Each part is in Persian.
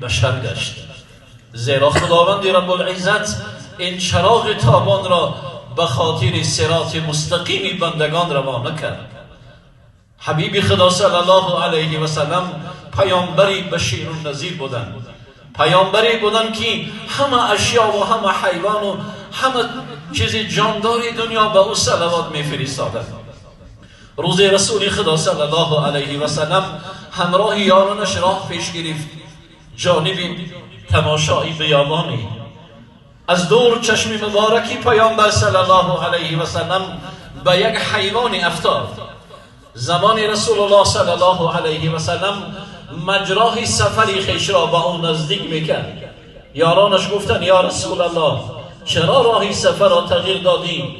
بشر گشت. زیرا خداوند رب العزت این چراغ تابان را به خاطر صراط مستقیم بندگان روانه کرد. حبیب خدا صلی الله علیه و سلم پیامبری بشیر و نذیر بودند، پیامبری بودند که همه اشیا و همه حیوان و همه چیز جانداری دنیا به او صلوات میفرستادند. روز رسول خدا صلی الله علیه و سلم همراه یارانش راه پیش گرفت جانب تماشای بیابانی. از دور چشم مبارکی پیامبر صلی الله علیه و سلم به یک حیوان افتاد. زمان رسول الله صلی الله علیه و سلم مجراه سفری خویش را به او نزدیک میکرد. یارانش گفتند یا رسول الله چرا راهی سفر را تغییر دادی؟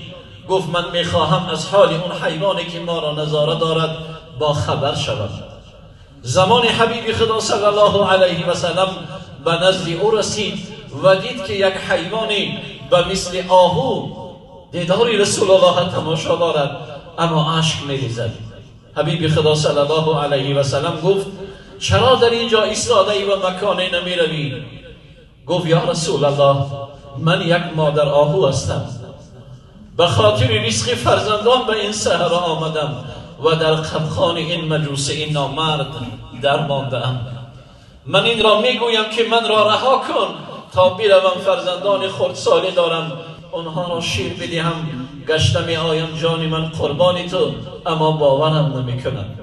گفت من میخواهم از حال اون حیوانی که ما را نظاره دارد با خبر شود. زمان حبیب خدا صلی الله علیه و سلم به نزد او رسید و دید که یک حیوانی به مثل آهو دیدار رسول الله تماشا دارد اما اشک میریزد. حبیب خدا صلی الله علیه و سلم گفت چرا در اینجا ایستاده ای و مکانی نمی روی؟ گفت یا رسول الله من یک مادر آهو هستم، به خاطر رزق فرزندان به این صحرا آمدم و در قبخان این مجوس این نامرد در مانده ام. من این را میگویم که من را رها کن تا بروم، فرزندان خردسالی دارم، آنها را شیر بدهم گشته می آیم جان من قربانی تو، اما باورم نمی کنند.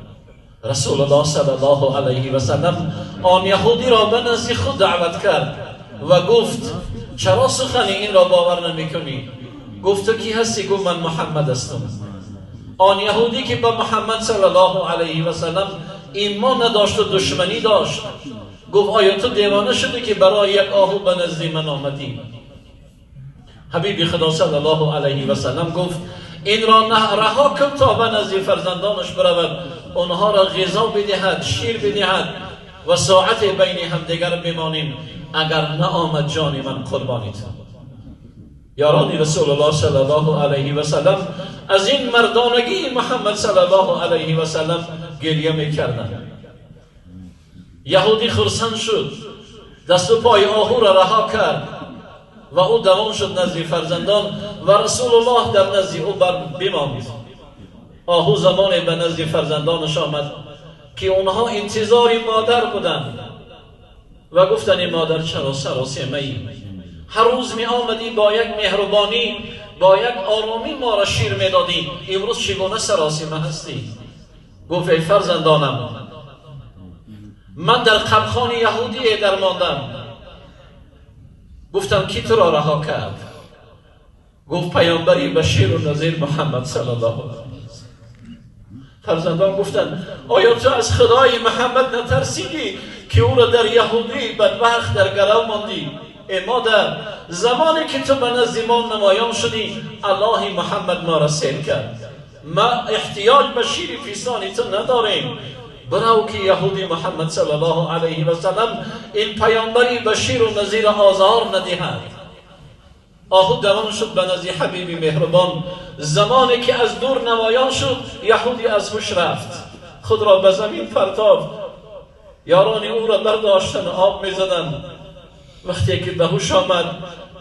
رسول الله صلی الله علیه و سلم آن یهودی را به نزد خود دعوت کرد و گفت چرا سخن این را باور نمی کنی؟ گفت تو کی هستی؟ گفت من محمد هستم. آن یهودی که به محمد صلی الله علیه و سلم ایمان نداشت و دشمنی داشت گفت آیا تو دیوانه شده که برای یک آهو به نزد من آمدی؟ حبیب خدا صلی الله علیه و سلم گفت این را رها کن تا به نزد فرزندانش برود، آنها را غذا بدهد، شیر بدهد و ساعت بین همدیگر بمانیم، اگر نه آمد جان من قربانیت. یاران رسول الله صلی الله علیه و سلم از این مردانگی محمد صلی الله علیه و سلم گریه میکردند. یهودی خرسند شد، دست و پای آهو را رها کرد و او دوام شد نزد فرزندان و رسول الله در نزد او بماند. آهو زمان به نزد فرزندانش آمد که اونها انتظار مادر بودند و گفتند مادر چرا سراسیمه ای؟ هر روز می آمدی با یک مهربانی با یک آرامی ما را شیر می دادی، امروز چگونه سراسیمه هستی؟ گفت ای فرزندانم من در قبخان یهودی در ماندم. گفتم کی تو را رها کرد؟ گفت پیامبری بشیر و نذیر محمد صلی الله علیه و سلم. فرزندان گفتند آیا تو از خدای محمد نترسیدی که او را در یهودی بدبخت در گرو ماندی؟ ای مادر زمانی که تو به نزد ما نمایان شدی الله محمد ما را سیر کرد، ما احتیاج به شیر فیسانی تو نداریم، برو که یهودی محمد صلی الله علیه و سلم این پیامبری بشیر و نذیر آزار ندهد. آهو دوام شد به نزد حبیب مهربان. زمانی که از دور نمایان شد یهودی از هوش رفت، خود را به زمین پرتاب، یاران او را برداشتن آب میزدند. وقتی که به هوش آمد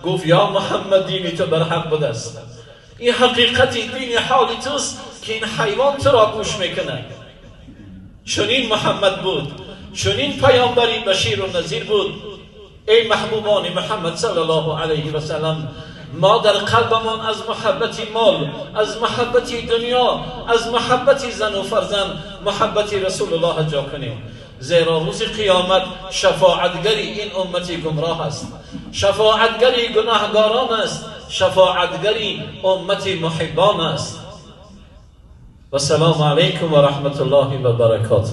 گفت یا محمد دین تو بر حق بوده است، این حقیقتی دین حالی توست که این حیوان تو را گوش میکنه. چنین محمد بود، چنین پیامبری بشیر و نذیر بود. ای محبوبان محمد صلی الله علیه و سلم ما در قلبمان از محبت مال، از محبت دنیا، از محبت زن و فرزند محبت رسول الله جا کنیم، زیرا روز قیامت شفاعتگری این امتی گمراه است، شفاعتگری گناهگاران است، شفاعتگری امتی محبان است. و سلام علیکم و رحمت الله و برکاته.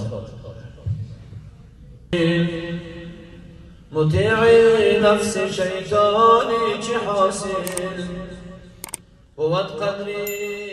مطیع نفس شیطانی چه حاصل بود قدری